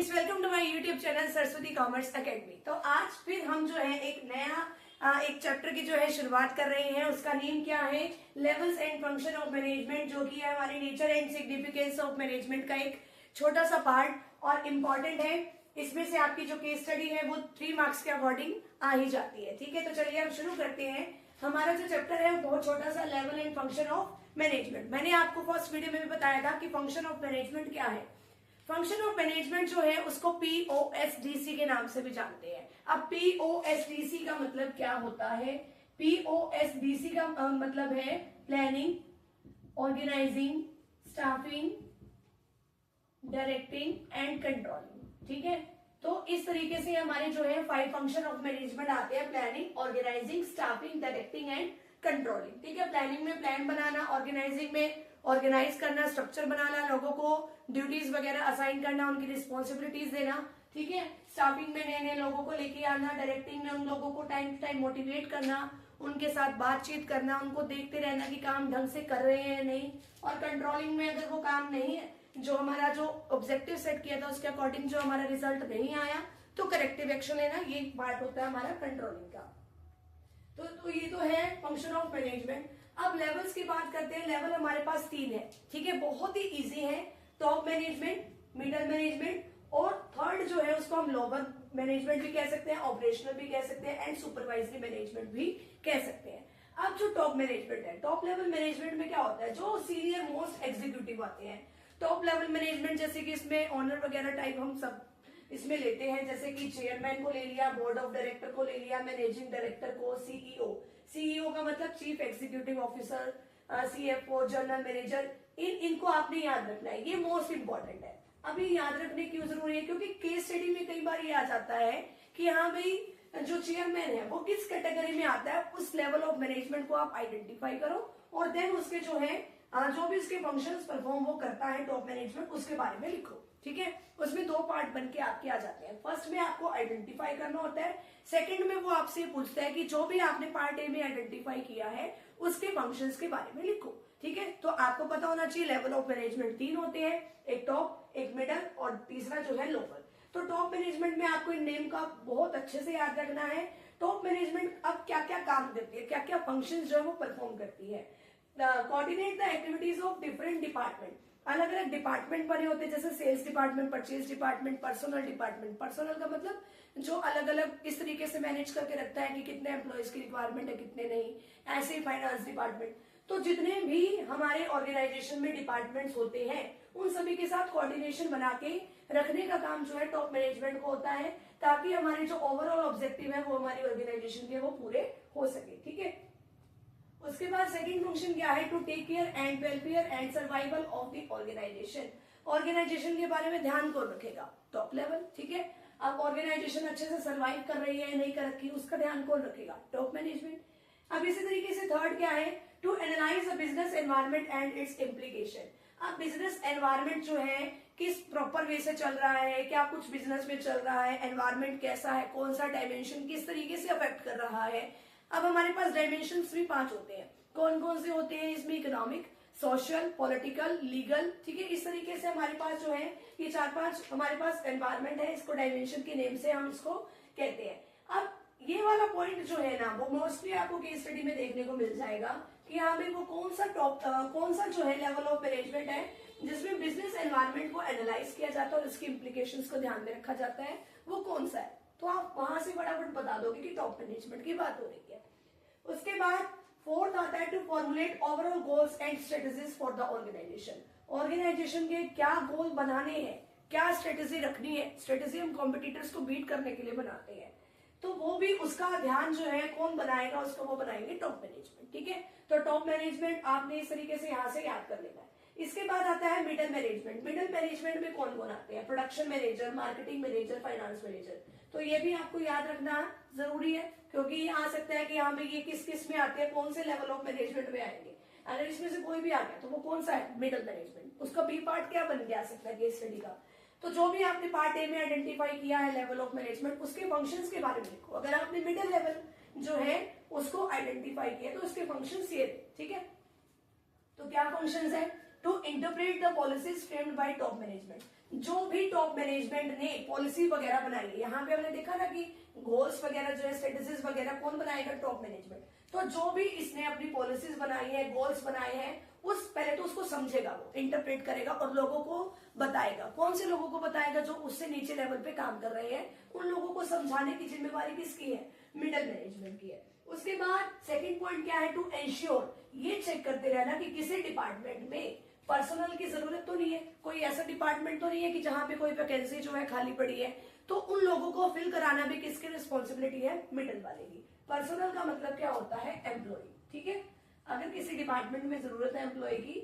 Friends, welcome to my YouTube channel Saraswati Commerce Academy. तो आज फिर हम जो है एक नया एक चैप्टर की जो है शुरुआत कर रहे हैं। उसका नेम क्या है? Levels and function of management, जो कि है हमारे nature and significance of management का एक छोटा सा पार्ट और इम्पोर्टेंट है। इसमें से आपकी जो केस स्टडी है वो 3 मार्क्स के अकॉर्डिंग आ ही जाती है। ठीक है, तो चलिए हम शुरू करते हैं। हमारा जो चैप्टर है वो बहुत छोटा सा, level and function of management. मैंने आपको फर्स्ट वीडियो में भी बताया था कि फंक्शन ऑफ मैनेजमेंट क्या है। फंक्शन ऑफ मैनेजमेंट जो है उसको POSDC के नाम से भी जानते हैं। अब POSDC का मतलब क्या होता है? POSDC का मतलब है planning, organising, staffing, directing and controlling. ठीक है, तो इस तरीके से हमारे जो है 5 फंक्शन ऑफ मैनेजमेंट आते हैं: planning, organising, staffing, directing and controlling. ठीक है, प्लानिंग में प्लान बनाना, ऑर्गेनाइजिंग में ऑर्गेनाइज करना, स्ट्रक्चर बनाना, लोगों को ड्यूटीज वगैरह असाइन करना, उनकी रिस्पॉन्सिबिलिटीज देना। ठीक है, स्टाफिंग में नए नए लोगों को लेके आना, डायरेक्टिंग में उन लोगों को टाइम टू टाइम मोटिवेट करना, उनके साथ बातचीत करना, उनको देखते रहना कि काम ढंग से कर रहे हैं या नहीं। और कंट्रोलिंग में अगर वो काम नहीं है, जो हमारा जो ऑब्जेक्टिव सेट किया था उसके अकॉर्डिंग जो हमारा रिजल्ट नहीं आया, तो करेक्टिव एक्शन लेना, ये पार्ट होता है हमारा कंट्रोलिंग का। तो ये तो है फंक्शन ऑफ मैनेजमेंट। अब लेवल्स की बात करते हैं। लेवल हमारे पास 3 है। ठीक है, बहुत ही इजी है। टॉप मैनेजमेंट, मिडल मैनेजमेंट और थर्ड जो है उसको हम लोअर मैनेजमेंट भी कह सकते हैं, ऑपरेशनल भी कह सकते हैं एंड सुपरवाइजरी मैनेजमेंट भी कह सकते हैं। अब जो टॉप मैनेजमेंट है, टॉप लेवल मैनेजमेंट में क्या होता है? जो सीनियर मोस्ट एग्जीक्यूटिव आते हैं टॉप लेवल मैनेजमेंट, जैसे कि इसमें ऑनर वगैरह टाइप हम सब इसमें लेते हैं। जैसे कि चेयरमैन को ले लिया, बोर्ड ऑफ डायरेक्टर को ले लिया, मैनेजिंग डायरेक्टर को, सीईओ का मतलब chief executive officer, CFO, general manager, इनको आपने याद रखना है। ये मोस्ट इंपॉर्टेंट है। अभी याद रखने क्यों जरूरी है? क्योंकि केस स्टडी में कई बार ये आ जाता है कि हाँ भाई, जो चेयरमैन है वो किस कैटेगरी में आता है। उस लेवल ऑफ मैनेजमेंट को आप आइडेंटिफाई करो और देन उसके जो है जो भी उसके फंक्शंस परफॉर्म वो करता है टॉप मैनेजमेंट, उसके बारे में लिखो। ठीक है, उसमें 2 पार्ट बन के आपके आ जाते हैं। फर्स्ट में आपको आइडेंटिफाई करना होता है, सेकंड में वो आपसे पूछता है कि जो भी आपने पार्ट ए में आइडेंटिफाई किया है उसके फंक्शंस के बारे में लिखो। ठीक है, तो आपको पता होना चाहिए लेवल ऑफ मैनेजमेंट 3 होते हैं, एक टॉप, एक मिडल और तीसरा जो है लोअर। तो टॉप मैनेजमेंट में आपको इन नेम का बहुत अच्छे से याद रखना है। टॉप मैनेजमेंट अब क्या क्या काम करती है, क्या क्या फंक्शन जो है वो परफॉर्म करती है। Coordinate the activities of different department. अलग अलग डिपार्टमेंट बने होते हैं, जैसे sales department, purchase department, personal department. Personal का मतलब जो अलग अलग इस तरीके से मैनेज करके रखता है कि कितने एम्प्लॉयज की रिक्वायरमेंट है, कितने नहीं। ऐसे ही फाइनेंस डिपार्टमेंट। तो जितने भी हमारे ऑर्गेनाइजेशन में डिपार्टमेंट्स होते हैं उन सभी के साथ कोऑर्डिनेशन बना के रखने का काम जो है टॉप मैनेजमेंट को होता है, ताकि हमारे जो ओवरऑल ऑब्जेक्टिव है वो हमारी ऑर्गेनाइजेशन के वो पूरे हो सके। ठीक है, उसके बाद सेकंड फंक्शन क्या है? To take care and welfare and survival of the organisation. Organisation के बारे में ध्यान कौन रखेगा? Top level. ठीक है, अब ऑर्गेनाइजेशन अच्छे से सर्वाइव कर रही है नहीं कर रखी, उसका ध्यान कौन रखेगा? Top management. अब इसी तरीके से थर्ड क्या है? To analyse the business environment and its implication. अब बिजनेस एनवायरमेंट जो है किस प्रॉपर वे से चल रहा है, क्या कुछ बिजनेस में चल रहा है, एनवायरमेंट कैसा है, कौन सा डायमेंशन किस तरीके से अफेक्ट कर रहा है। अब हमारे पास डायमेंशंस भी 5 होते हैं। कौन कौन से होते हैं इसमें? Economic, social, political, legal. ठीक है, इस तरीके से हमारे पास जो है ये 4-5 हमारे पास एनवायरमेंट है। इसको डायमेंशन के नेम से हम इसको कहते हैं। अब ये वाला पॉइंट जो है ना वो मोस्टली आपको केस स्टडी में देखने को मिल जाएगा कि हाँ भाई वो कौन सा जो है लेवल ऑफ मैनेजमेंट है जिसमें बिजनेस एनवायरमेंट को एनालाइज किया जाता है और उसकी इम्प्लीकेशंस को ध्यान में रखा जाता है, वो कौन सा है। तो आप वहां से फटाफट बता दोगे कि टॉप मैनेजमेंट की बात हो रही है। उसके बाद फोर्थ आता है to formulate overall goals and strategies for the organisation. Organisation के क्या गोल बनाने हैं, क्या स्ट्रेटेजी रखनी है। स्ट्रेटेजी हम कॉम्पिटिटर्स को बीट करने के लिए बनाते हैं, तो वो भी उसका ध्यान जो है कौन बनाएगा, उसको वो बनाएंगे टॉप मैनेजमेंट। ठीक है, तो टॉप मैनेजमेंट आपने इस तरीके से यहां से याद कर लेना है। इसके बाद आता है मिडल मैनेजमेंट। मिडल मैनेजमेंट में कौन कौन आते हैं? Production manager, marketing manager, finance manager. तो ये भी आपको याद रखना जरूरी है, क्योंकि ये आ सकता है कि हाँ भाई ये किस किस में आते हैं, कौन से लेवल ऑफ मैनेजमेंट में आएंगे। अगर इसमें से कोई भी आ गया तो वो कौन सा है? Middle management. उसका बी पार्ट क्या बन के आ सकता है केस स्टडी का? तो जो भी आपने पार्ट ए में आइडेंटिफाई किया है लेवल ऑफ मैनेजमेंट, उसके फंक्शंस के बारे में लिखो। अगर आपने मिडिल लेवल जो है उसको आइडेंटिफाई किया तो उसके फंक्शंस ये। ठीक है, तो क्या फंक्शंस है? To interpret the policies framed by top management. जो भी टॉप मैनेजमेंट ने पॉलिसी वगैरह बनाई है, यहाँ पे हमने देखा ना कि गोल्स वगैरह जो है, स्ट्रेटेजीज वगैरह कौन बनाएगा? Top management. तो जो भी इसने अपनी पॉलिसीज बनाई है, गोल्स बनाए हैं, उस पहले तो उसको समझेगा, वो इंटरप्रेट करेगा और लोगों को बताएगा। कौन से लोगों को बताएगा? जो उससे नीचे लेवल पे काम कर रहे हैं, उन लोगों को समझाने की जिम्मेवारी किसकी है? मिडिल मैनेजमेंट की है। उसके बाद सेकंड पॉइंट क्या है? टू एंश्योर, ये चेक करते रहना कि किसी डिपार्टमेंट में पर्सनल की जरूरत तो नहीं है, कोई ऐसा डिपार्टमेंट तो नहीं है कि जहां पे कोई वैकेंसी जो है खाली पड़ी है, तो उन लोगों को फिल कराना भी किसकी रिस्पॉन्सिबिलिटी है? मिडिल वाले की। पर्सनल का मतलब क्या होता है? एम्प्लॉय। ठीक है, अगर किसी डिपार्टमेंट में जरूरत है एम्प्लॉय की,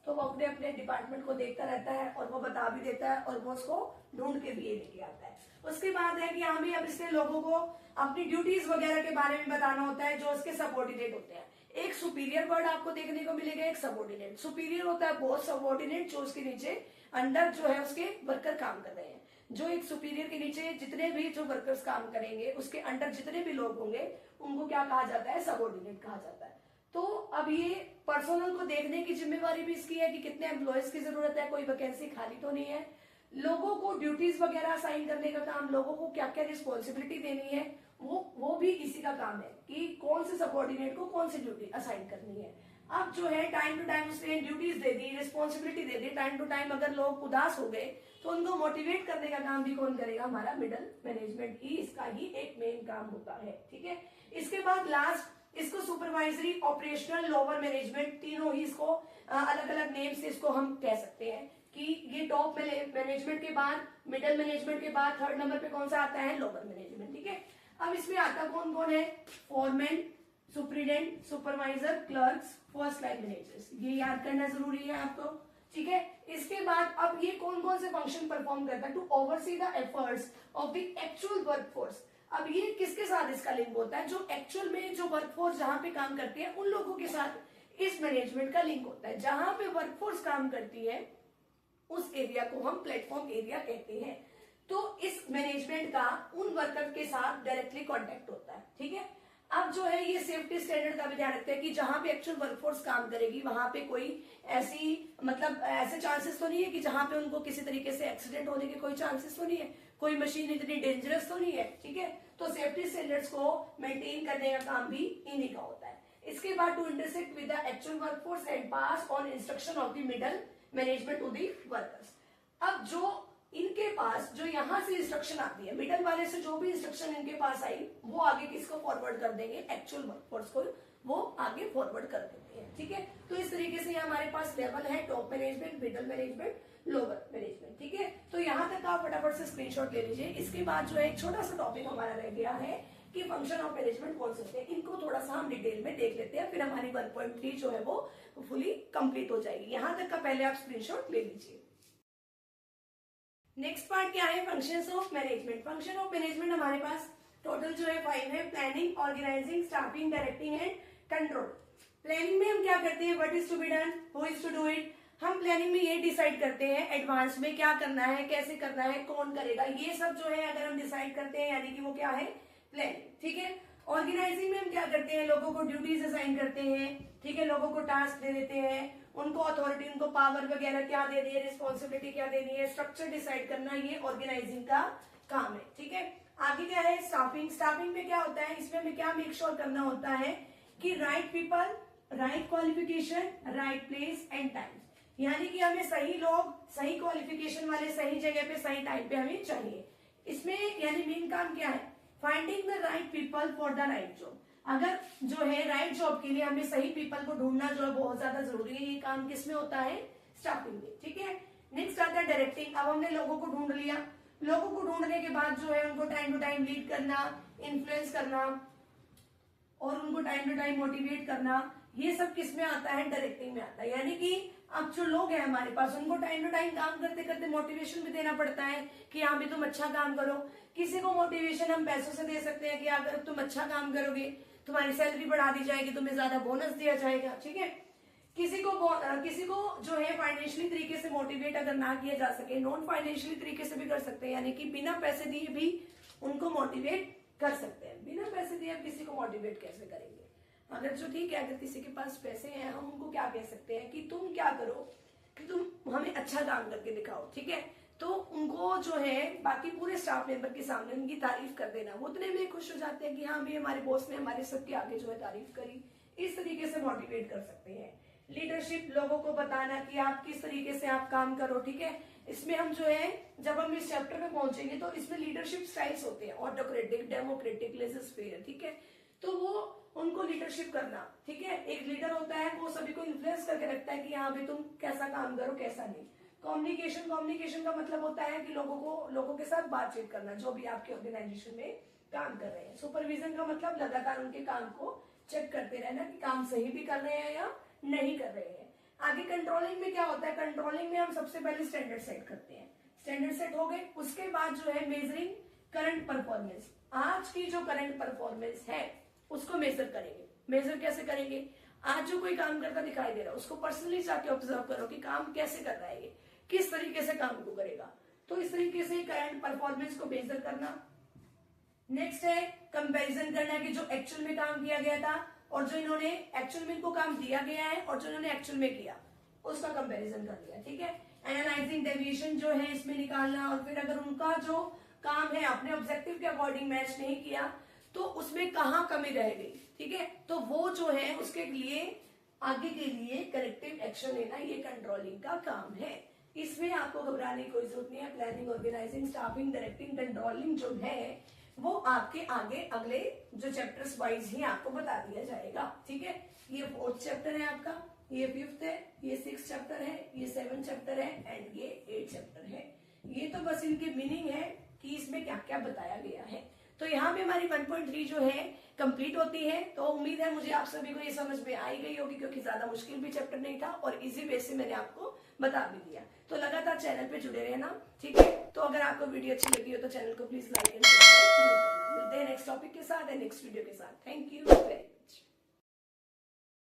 तो वो अपने अपने डिपार्टमेंट को देखता रहता है और वो बता भी देता है और वो उसको ढूंढ के भी ये लेके आता है। उसके बाद है कि हमें अब इससे लोगों को अपनी ड्यूटीज वगैरह के बारे में बताना होता है जो उसके सबऑर्डिनेट होते हैं। एक सुपीरियर वर्ड आपको देखने को मिलेगा, एक सबऑर्डिनेट। सुपीरियर होता है बॉस, सबऑर्डिनेट जो उसके नीचे अंडर जो है उसके वर्कर काम कर रहे हैं। जो एक सुपीरियर के नीचे जितने भी जो वर्कर्स काम करेंगे, उसके अंडर जितने भी लोग होंगे, उनको क्या कहा जाता है? सबऑर्डिनेट कहा जाता है। तो अब ये पर्सनल को देखने की जिम्मेवारी भी इसकी है कि कितने एम्प्लॉयज की जरूरत है, कोई वैकेंसी खाली तो नहीं है। लोगों को ड्यूटीज वगैरह असाइन करने का काम, लोगों को क्या क्या रिस्पॉन्सिबिलिटी देनी है, वो भी इसी का काम है कि कौन से सबऑर्डिनेट को कौन सी ड्यूटी असाइन करनी है। अब जो है टाइम टू टाइम उसने ड्यूटीज दे दी, रिस्पॉन्सिबिलिटी दे दी। टाइम टू टाइम अगर लोग उदास हो गए तो उनको मोटिवेट करने का काम भी कौन करेगा? हमारा मिडिल मैनेजमेंट ही, इसका ही एक मेन काम होता है। ठीक है, इसके बाद लास्ट इसको सुपरवाइजरी, ऑपरेशनल, लोअर मैनेजमेंट, तीनों ही इसको अलग अलग नेम से इसको हम कह सकते हैं कि ये टॉप मैनेजमेंट के बाद, मिडिल मैनेजमेंट के बाद थर्ड नंबर पे कौन सा आता है? Lower management. ठीक है, अब इसमें आता कौन कौन है? Foreman, superintendent, supervisor, clerks, first line managers. ये याद करना जरूरी है आपको। ठीक है, इसके बाद अब ये कौन कौन से फंक्शन परफॉर्म करता है? To oversee the efforts of the actual workforce. अब ये किसके साथ इसका लिंक होता है? जो एक्चुअल में जो वर्कफोर्स जहां पे काम करती है, उन लोगों के साथ इस मैनेजमेंट का लिंक होता है। जहां पे वर्कफोर्स काम करती है, उस एरिया को हम प्लेटफॉर्म एरिया कहते हैं। तो इस मैनेजमेंट का उन वर्कर के साथ डायरेक्टली कांटेक्ट होता है। ठीक है, अब जो है ये सेफ्टी स्टैंडर्ड का भी ध्यान रखते हैं कि जहां पे एक्चुअल वर्कफोर्स काम करेगी, वहां पे कोई ऐसी मतलब ऐसे चांसेस तो नहीं है कि जहां पे उनको किसी तरीके से एक्सीडेंट होने के कोई चांसेस तो नहीं है, कोई मशीन इतनी डेंजरस तो नहीं है। ठीक है, तो सेफ्टी स्टैंडर्ड्स को मेंटेन करने का काम भी इन्हीं का होता है। इसके बाद to intersect with the actual workforce and pass on instruction of the middle management to the workers. अब जो इनके पास जो यहाँ से इंस्ट्रक्शन आती है, मिडल वाले से जो भी इंस्ट्रक्शन इनके पास आई, वो आगे किसको फॉरवर्ड कर देंगे? एक्चुअल वर्कफोर्स को वो आगे फॉरवर्ड कर देते हैं। ठीक है, तो इस तरीके से हमारे पास लेवल है top management, middle management, lower management. ठीक है, तो यहाँ तक आप फटाफट से स्क्रीनशॉट ले लीजिए। इसके बाद जो है एक छोटा सा टॉपिक हमारा रह गया है कि फंक्शन ऑफ मैनेजमेंट कौन से होते हैं। इनको थोड़ा सा हम डिटेल में देख लेते हैं, फिर हमारी 1.3 जो है वो फुली कंप्लीट हो जाएगी। यहाँ तक का पहले आप स्क्रीनशॉट ले लीजिए। नेक्स्ट पार्ट क्या है? Functions of management. Function of management हमारे पास टोटल जो है 5 है। Planning, organising, staffing, directing and control. Planning में हम क्या करते हैं? What is to be done, who is to do it. हम प्लानिंग में ये डिसाइड करते हैं एडवांस में क्या करना है, कैसे करना है, कौन करेगा, ये सब जो है अगर हम डिसाइड करते हैं, यानी कि वो क्या है? प्लानिंग। ठीक है, ऑर्गेनाइजिंग में हम क्या करते हैं? लोगों को ड्यूटीज असाइन करते हैं। ठीक है, लोगों को टास्क दे देते हैं, उनको अथॉरिटी, उनको पावर वगैरह क्या देनी है, रिस्पॉन्सिबिलिटी क्या देनी है, स्ट्रक्चर डिसाइड करना, ये ऑर्गेनाइजिंग का काम है। ठीक है, आगे क्या है? स्टाफिंग। स्टाफिंग में क्या होता है? इसमें हमें क्या मेक श्योर करना होता है कि right people, right qualification, right place and time. यानी कि हमें सही लोग, सही क्वालिफिकेशन वाले, सही जगह पे, सही टाइम पे हमें चाहिए। इसमें यानी मेन काम क्या है? Finding the right people for the right job. अगर जो है राइट जॉब के लिए हमें सही पीपल को ढूंढना जो है बहुत ज्यादा जरूरी है। ये काम किसमें होता है? स्टाफिंग में। ठीक है, नेक्स्ट आता है डायरेक्टिंग। अब हमने लोगों को ढूंढ लिया, लोगों को ढूंढने के बाद जो है उनको टाइम टू टाइम लीड करना, इन्फ्लुएंस करना और उनको टाइम टू टाइम मोटिवेट करना, ये सब किसमें आता है? डायरेक्टिंग में आता है। यानी कि अब जो लोग हैं हमारे पास, उनको टाइम टू टाइम काम करते करते मोटिवेशन भी देना पड़ता है कि हाँ भी तुम अच्छा काम करो। किसी को मोटिवेशन हम पैसों से दे सकते हैं कि अगर तुम अच्छा काम करोगे तुम्हारी सैलरी बढ़ा दी जाएगी, तुम्हें ज्यादा बोनस दिया जाएगा। ठीक है, किसी को जो है फाइनेंशियली तरीके से मोटिवेट अगर ना किया जा सके, नॉन फाइनेंशियली तरीके से भी कर सकते हैं, यानी कि बिना पैसे दिए भी उनको मोटिवेट कर सकते हैं। बिना पैसे दिए आप किसी को मोटिवेट कैसे करेंगे? अगर जो ठीक है, अगर किसी के पास पैसे हैं, हम उनको क्या कह सकते हैं कि तुम क्या करो कि तुम हमें अच्छा काम करके दिखाओ। ठीक है, तो उनको जो है बाकी पूरे स्टाफ मेंबर के सामने उनकी तारीफ कर देना, वो उतने में खुश हो जाते हैं कि हाँ भी हमारे बॉस ने हमारे सबके आगे जो है तारीफ करी। इस तरीके से मोटिवेट कर सकते हैं। लीडरशिप, लोगों को बताना कि आप किस तरीके से आप काम करो, ठीक है। इसमें हम जो है जब हम इस चैप्टर में पहुंचेंगे तो इसमें लीडरशिप स्टाइल्स होते हैं, ऑटोक्रेटिक, डेमोक्रेटिक, लेजिस्लेटिव, ठीक है। तो वो उनको लीडरशिप करना, ठीक है। एक लीडर होता है वो सभी को इन्फ्लुएंस करके रखता है कि हाँ भाई तुम कैसा काम करो कैसा नहीं। कम्युनिकेशन का मतलब होता है कि लोगों के साथ बातचीत करना, जो भी आपके ऑर्गेनाइजेशन में काम कर रहे हैं। सुपरविजन का मतलब लगातार उनके काम को चेक करते रहना कि काम सही भी कर रहे हैं या नहीं कर रहे हैं। आगे कंट्रोलिंग में क्या होता है, कंट्रोलिंग में हम सबसे पहले स्टैंडर्ड सेट करते हैं। स्टैंडर्ड सेट हो गए, उसके बाद जो है मेजरिंग करंट परफॉर्मेंस, आज की जो करंट परफॉर्मेंस है उसको मेजर करेंगे। मेजर कैसे करेंगे, आज जो कोई काम करता दिखाई दे रहा है उसको पर्सनली जाके ऑब्जर्व करो कि काम कैसे कर रहा है, ये किस तरीके से काम को करेगा। तो इस तरीके से करंट परफॉर्मेंस को मेजर करना। नेक्स्ट है कंपैरिजन करना कि जो एक्चुअल में काम किया गया था और जो इन्होंने एक्चुअल में इनको काम दिया गया है और जो इन्होंने एक्चुअल में किया उसका कंपैरिजन कर लिया, ठीक है। एनालाइजिंग डेविएशन जो है इसमें निकालना, और फिर अगर उनका जो काम है अपने ऑब्जेक्टिव के अकॉर्डिंग मैच नहीं किया तो उसमें कहाँ कमी रह गई, ठीक है। तो वो जो है उसके लिए आगे के लिए करेक्टिव एक्शन लेना, ये कंट्रोलिंग का काम है। इसमें आपको घबराने की कोई जरूरत नहीं है। Planning, organising, staffing, directing, controlling जो है वो आपके आगे अगले जो चैप्टर्स वाइज ही आपको बता दिया जाएगा, ठीक है। ये 4th चैप्टर है आपका, ये 5th है, ये 6th चैप्टर है, ये 7th चैप्टर है एंड ये 8th चैप्टर है। ये तो बस इनके मीनिंग है कि इसमें क्या क्या बताया गया है। तो यहाँ पे हमारी 1.3 जो है कंप्लीट होती है। तो उम्मीद है मुझे आप सभी को ये समझ में आई गई होगी, क्योंकि ज्यादा मुश्किल भी चैप्टर नहीं था और इजी वे से मैंने आपको बता भी दिया। तो लगातार चैनल पे जुड़े रहना, ठीक है। तो अगर आपको वीडियो अच्छी लगी हो तो चैनल को प्लीज लाइक एंड सब्सक्राइब जरूर करना। मिलते हैं नेक्स्ट टॉपिक के साथ, नेक्स्ट वीडियो के साथ। Thank you.